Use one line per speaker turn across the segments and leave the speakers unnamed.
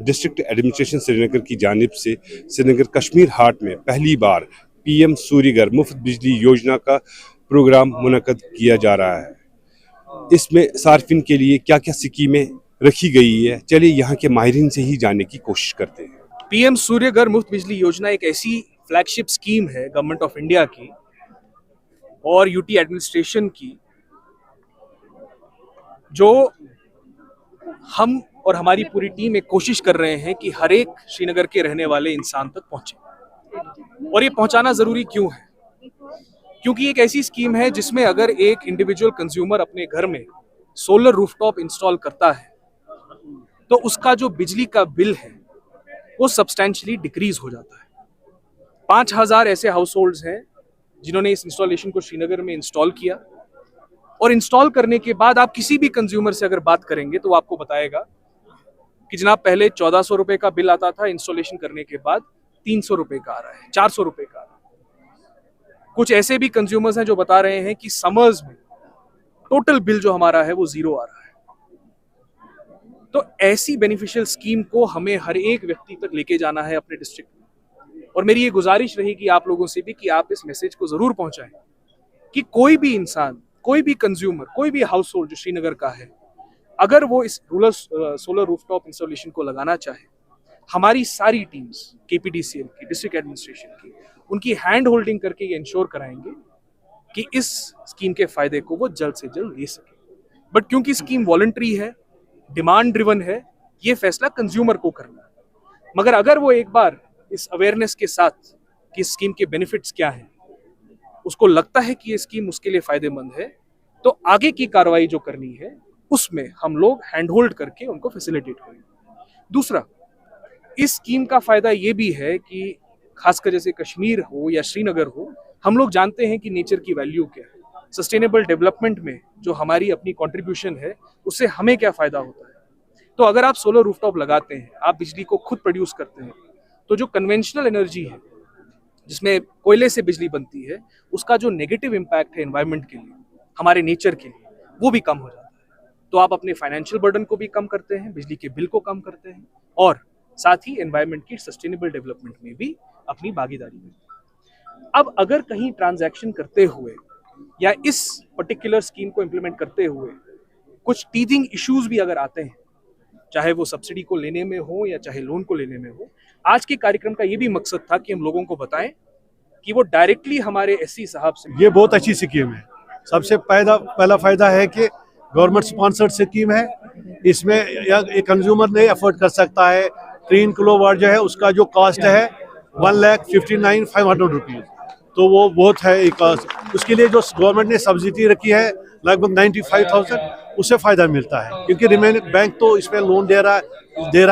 District administration Srinagar की जानिब से श्रीनगर कश्मीर हाट में पहली बार पीएम सूर्यघर मुफ्त बिजली योजना का प्रोग्राम मुनक्कद किया जा रहा है। इसमें सार्फिन के लिए क्या क्या स्कीमें रखी गई है, चलिए यहाँ के माहिरीन से ही जानने की कोशिश करते हैं।
पीएम सूर्यघर मुफ्त बिजली योजना एक ऐसी फ्लैगशिप स्कीम है गवर्नमेंट ऑफ इंडिया की और यूटी एडमिनिस्ट्रेशन की, जो हम और हमारी पूरी टीम एक कोशिश कर रहे हैं कि हर एक श्रीनगर के रहने वाले इंसान तक पहुंचे। और ये पहुंचाना जरूरी क्यों है? क्योंकि एक ऐसी स्कीम है जिसमें अगर एक इंडिविजुअल कंज्यूमर अपने घर में सोलर रूफटॉप इंस्टॉल करता है तो उसका जो बिजली का बिल है वो सब्सटेंशियली डिक्रीज हो जाता है। 5000 ऐसे हाउस होल्ड्स हैं जिन्होंने इस इंस्टॉलेशन को श्रीनगर में इंस्टॉल किया और इंस्टॉल करने के बाद आप किसी भी कंज्यूमर से अगर बात करेंगे तो आपको बताएगा कि जनाब पहले 1400 रुपए का बिल आता था, इंस्टॉलेशन करने के बाद 300 रुपए का आ रहा है, 400 रुपए का आ रहा है। कुछ ऐसे भी कंज्यूमर्स हैं जो बता रहे हैं कि समर्स में टोटल बिल जो हमारा है वो जीरो आ रहा है। तो ऐसी बेनिफिशियल स्कीम को हमें हर एक व्यक्ति तक लेके जाना है अपने डिस्ट्रिक्ट में। और मेरी ये गुजारिश रहेगी आप लोगों से भी कि आप इस मैसेज को जरूर पहुंचाएं कि कोई भी इंसान, कोई भी कंज्यूमर, कोई भी हाउस होल्ड जो श्रीनगर का है, अगर वो इस सोलर रूफटॉप इंस्टॉलेशन को लगाना चाहे, हमारी सारी टीम्स केपीडीसीएल की, डिस्ट्रिक्ट एडमिनिस्ट्रेशन की, उनकी हैंड होल्डिंग करके ये इंश्योर कराएंगे कि इस स्कीम के फायदे को वो जल्द से जल्द ले सके। बट क्योंकि स्कीम वॉलंटरी है, डिमांड ड्रिवन है, ये फैसला कंज्यूमर को करना है। मगर अगर वो एक बार इस अवेयरनेस के साथ कि स्कीम के बेनिफिट्स क्या हैं, उसको लगता है कि ये स्कीम उसके लिए फायदेमंद है, तो आगे की कार्रवाई जो करनी है उसमें हम लोग हैंड होल्ड करके उनको फैसिलिटेट करेंगे। दूसरा, इस स्कीम का फायदा ये भी है कि खासकर जैसे कश्मीर हो या श्रीनगर हो, हम लोग जानते हैं कि नेचर की वैल्यू क्या है। सस्टेनेबल डेवलपमेंट में जो हमारी अपनी कंट्रीब्यूशन है उससे हमें क्या फायदा होता है। तो अगर आप सोलर रूफटॉप लगाते हैं, आप बिजली को खुद प्रोड्यूस करते हैं, तो जो कन्वेंशनल एनर्जी है जिसमें कोयले से बिजली बनती है, उसका जो नेगेटिव इम्पैक्ट है एनवायरनमेंट के लिए, हमारे नेचर के लिए, वो भी कम हो जाता है। तो आप अपने फाइनेंशियल बर्डन को भी कम करते हैं, बिजली के बिल को कम करते हैं और साथ ही एनवायरनमेंट की सस्टेनेबल डेवलपमेंट में भी अपनी भागीदारी करते हैं। अब अगर कहीं ट्रांजैक्शन करते हुए या इस पर्टिकुलर स्कीम को इम्प्लीमेंट करते हुए कुछ टीथिंग इश्यूज भी अगर आते हैं, चाहे वो सब्सिडी को लेने में हो या चाहे लोन को लेने में हो, आज के कार्यक्रम का ये भी मकसद था कि हम लोगों को बताएं कि वो डायरेक्टली हमारे एससी साहब से।
ये बहुत अच्छी स्कीम है। सबसे पहला फायदा है कि गवर्नमेंट स्पॉन्सर्ड स्कीम है। इसमें एक कंज्यूमर नहीं अफोर्ड कर सकता है। 3 किलोवाट जो है उसका जो कॉस्ट है 1,59,500 रुपीज़, तो वो बहुत है एक कॉस्ट। उसके लिए जो गवर्नमेंट ने सब्सिडी रखी है लगभग 95,000, उससे फ़ायदा मिलता है क्योंकि रिमेनिंग बैंक तो इसमें लोन दे रहा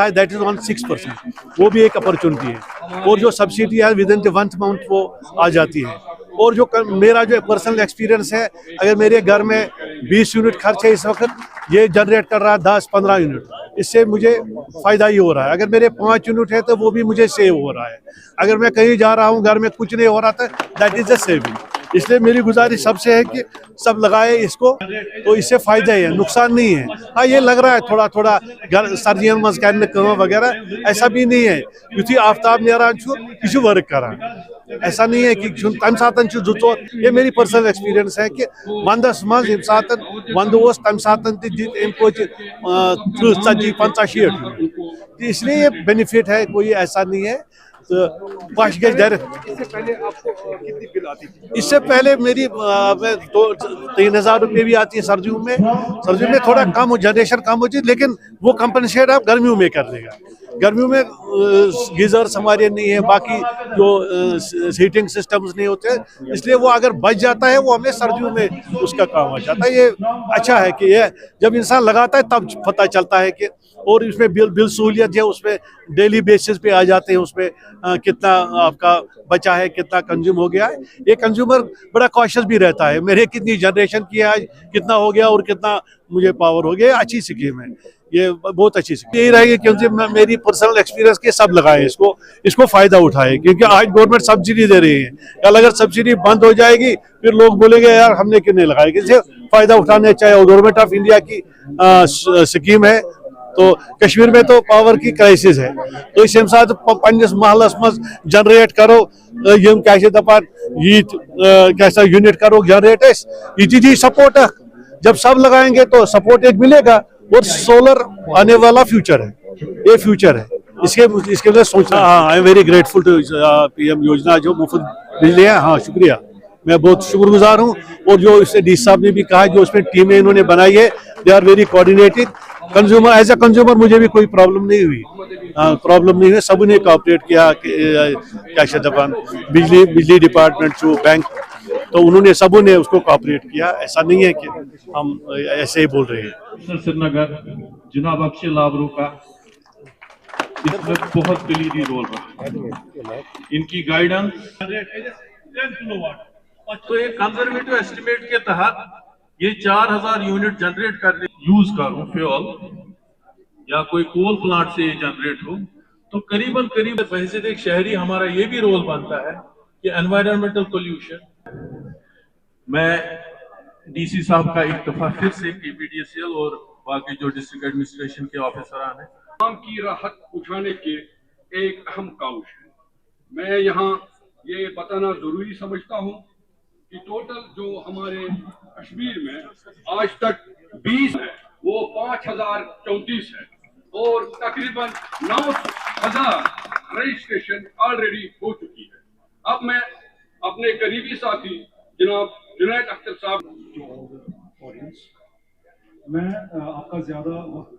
है, दैट इज़ ऑन 6%, वो भी एक अपॉर्चुनिटी है। और जो सब्सिडी है विद इन द 1 मंथ वो आ जाती है। और जो मेरा जो पर्सनल एक्सपीरियंस है, अगर मेरे घर में 20 यूनिट खर्च है इस वक्त, ये जनरेट कर रहा है 10-15 यूनिट, इससे मुझे फ़ायदा ही हो रहा है। अगर मेरे 5 यूनिट है तो वो भी मुझे सेव हो रहा है। अगर मैं कहीं जा रहा हूँ, घर में कुछ नहीं हो रहा था, दैट इज़ अ सेविंग। इसलिए मेरी गुजारिश सबसे है कि सब लगाए इसको, तो इससे फ़ायदा ही है, नुकसान नहीं है। हाँ, ये लग रहा है थोड़ा थोड़ा घर सर्दियों में करने वगैरह, ऐसा भी नहीं है क्योंकि आफ्ताब नेरान किसी वर्क करा, ऐसा नहीं है कि तम सातन ये मेरी पर्सनल एक्सपीरियंस है कि वंदस मज यम सातन वंद ओस तम सातन दित 50-60 इसलिए ये बेनिफिट है, कोई ऐसा नहीं है। तो पाश गए डायरेक्ट।
इससे पहले आपको कितनी बिल आती थी?
इससे पहले मेरी 3,000 रुपये भी आती है सर्दियों में थोड़ा कम जनरेशन कम होती है, लेकिन वो कंपनसेट आप गर्मियों में कर देगा। गर्मियों में गीजर्स हमारे नहीं है, बाकी जो हीटिंग सिस्टम्स नहीं होते, इसलिए वो अगर बच जाता है वो हमें सर्दियों में उसका काम आ जाता है। ये अच्छा है कि ये जब इंसान लगाता है तब पता चलता है कि, और इसमें बिल सहूलियत है, उसमें डेली बेसिस पे आ जाते हैं, उसमें कितना आपका बचा है, कितना कंज्यूम हो गया है। ये कंज्यूमर बड़ा कॉशियस भी रहता है, मेरे कितनी जनरेशन की है आज, कितना हो गया और कितना मुझे पावर हो गया। अच्छी स्कीम है, ये बहुत अच्छी स्कीम यही रहेगी क्योंकि मेरी पर्सनल एक्सपीरियंस के सब लगाए इसको फ़ायदा उठाए, क्योंकि आज गवर्नमेंट सब्सिडी दे रही है। कल अगर सब्सिडी बंद हो जाएगी फिर लोग बोलेंगे यार हमने क्यों नहीं लगाया। इससे फ़ायदा उठाने चाहिए। गवर्नमेंट ऑफ इंडिया की स्कीम है, तो कश्मीर में तो पावर की क्राइसिस है, तो इस साथ पन्निस महलस मज जनरेट करो यम क्या दपान ये क्या यूनिट करो जनरेट ये सपोर्ट जब सब लगाएंगे तो सपोर्ट एक मिलेगा और सोलर आने वाला फ्यूचर है, ये फ्यूचर है। इसके लिए सोचना। हाँ, I am very grateful to PM योजना जो मुफ्त बिजली है। हाँ, शुक्रिया, मैं बहुत शुक्रगुजार हूँ। और जो इससे डी साहब ने भी कहा, जो इसमें टीमें इन्होंने बनाई है, they are very coordinated. Consumer as a consumer मुझे भी कोई प्रॉब्लम नहीं हुई, प्रॉब्लम नहीं है, सब ने कोऑपरेट किया। क्या दफान बिजली डिपार्टमेंट जो बैंक, तो उन्होंने सबों ने उसको कोऑपरेट किया। ऐसा नहीं है कि हम ऐसे ही बोल रहे हैं।
श्रीनगर जनाब अक्षय लाबरू का इसमें बहुत कलीदी रोल रहा, इनकी गाइडेंस।
10 किलोवाट, तो एक कंजर्वेटिव एस्टिमेट के तहत ये 4000 यूनिट जनरेट करने यूज करूं फ्यूल या कोई कोल प्लांट से ये जनरेट हो, तो करीबन करीब फैसद एक शहरी हमारा ये भी रोल बनता है कि एनवायरमेंटल पोल्यूशन। मैं डीसी साहब का एक दफा फिर से केपीडीएसएल और बाकी जो डिस्ट्रिक्ट एडमिनिस्ट्रेशन के ऑफिसरान हैं
आवाम की राहत उठाने के एक अहम काउश है। मैं यहाँ ये बताना जरूरी समझता हूँ कि टोटल जो हमारे कश्मीर में आज तक 20 है वो 5034 है और तकरीबन 9000 रजिस्ट्रेशन ऑलरेडी हो चुकी है। अब मैं अपने करीबी साथी जनाब जुनैद अख्तर साहब,
मैं आपका ज्यादा वक्त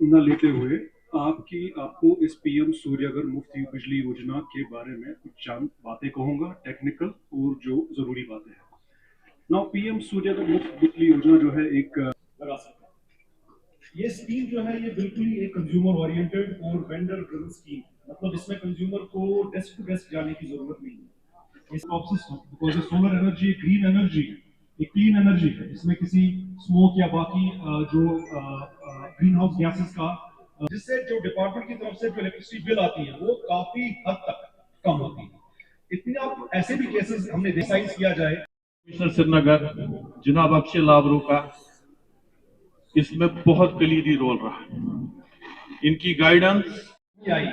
न लेते हुए आपको इस पीएम सूर्यगर मुफ्त बिजली योजना के बारे में कुछ चंद बातें कहूंगा, टेक्निकल और जो जरूरी बातें हैं। नाउ पीएम सूर्यगर मुफ्त बिजली योजना जो है एक लगा सकते हैं, ये स्कीम जो है ये बिल्कुल ही एक कंज्यूमर ओरिएंटेड और वेंडर ड्रिवन स्कीम, मतलब इसमें कंज्यूमर को डेस्क टू डेस्क जाने की जरूरत नहीं है। इस system because solar energy green energy एक क्लीन एनर्जी है, इसमें किसी स्मोक या बाकी जो ग्रीन हाउस गैसेस का, जिससे जो डिपार्टमेंट की तरफ से जो इलेक्ट्रिसिटी बिल आती है वो काफी हद तक कम होती है। इतने आप ऐसे भी केसेस हमने डिसाइड किया जाए।
कमिश्नर श्रीनगर जनाब अक्षय लाबरू का इसमें बहुत कलीदी रोल रहा, इनकी गाइडेंस
आई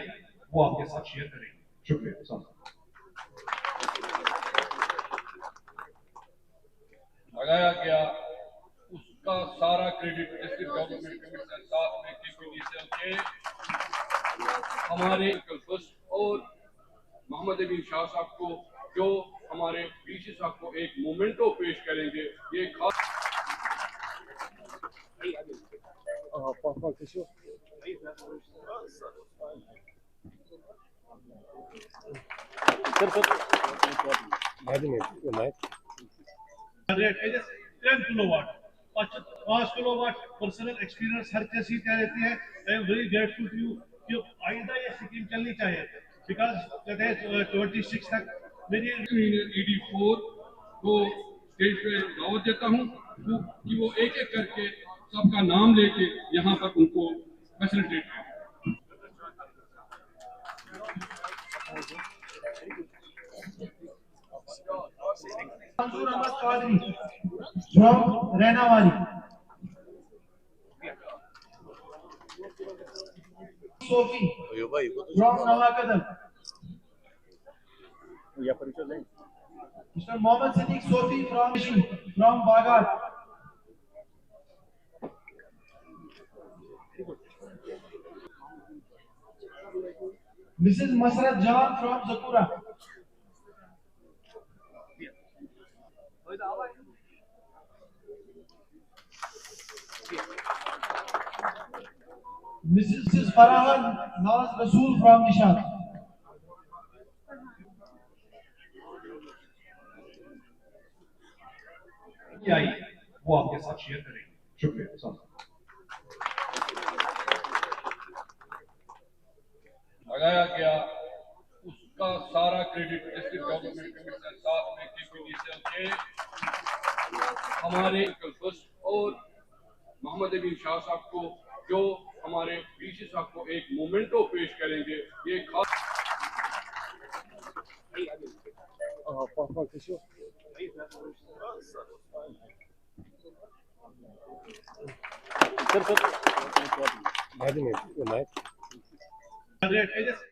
वो आपके साथ शेयर करेंगे। शुक्रिया।
लगाया गया उसका सारा क्रेडिट डिस्ट्रिक्ट गवर्नमेंट कमिश्नर साथ में केपीडीएसएल के हमारे और मोहम्मद अमीन शाह साहब को, जो हमारे डीसी साहब को एक मोमेंटो पेश करेंगे। ये खास
किलोवाट 5 किलोवाट पर्सनल एक्सपीरियंस हर किसी क्या रहती है। I am very grateful to you कि आइंदा ये स्कीम चलनी चाहिए, बिकॉज कहते हैं 26 तक मेरी
ED4 को स्टेज पे दावत देता हूँ कि वो एक एक करके सबका नाम लेके यहाँ पर उनको फैसिलिटेट करें।
Mansoor Ahmad Qadri from Rainawari, Sofi from Nawakadal, mister Mohammad Siddiq Sofi from Bagat, Mrs Masarat Jahan from Zakura, Mrs. Farahan Naz Rasool from Nishat. आई वो आपके साथ शेयर करेंगे। शुक्रिया।
लगाया गया उसका सारा क्रेडिट डिस्ट्रिक्ट गवर्नमेंट कमिश्नर साथ में केपीडीएसएल के हमारे और मोहम्मद अमीन शाह साहब को, जो हमारे डीसी साहब को एक मोमेंटो पेश करेंगे। ये खास
सर